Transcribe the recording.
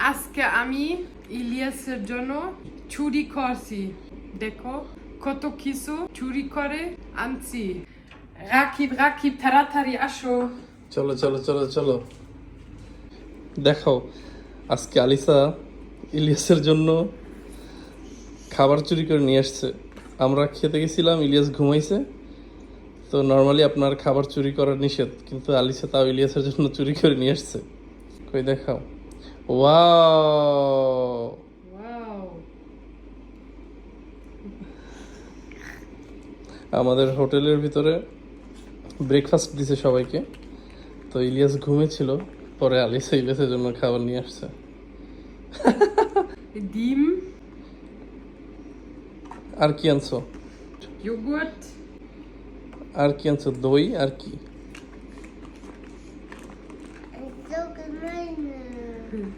আজকে আমি ইলিয়াসের জন্য চুরি করছি। দেখো কত কিছু চুরি করে আনছি। রাকিব রাকিব তাড়াতাড়ি আসো। চলো চলো চলো চলো, দেখাও। আজকে আলিসা ইলিয়াসের জন্য খাবার চুরি করে নিয়ে আসছে। আমরা খেতে গেছিলাম, ইলিয়াস ঘুমাইছে। তো নর্মালি আপনার খাবার চুরি করা নিষেধ, কিন্তু আলিসা তাও ইলিয়াসের জন্য চুরি করে নিয়ে আসছে। কই দেখাও। ওয়াও, ওয়াও, আমাদের হোটেলের ভিতরে ব্রেকফাস্ট দিছে সবাইকে। তো ইলিয়াস ঘুমেছিল, পরে আলিসা ইলিয়াসের জন্য খাবার নিয়ে আসছে। ডিম, আর কি আনছো? যোগurt, আর কি আনছো? দই আর কি? So gemein.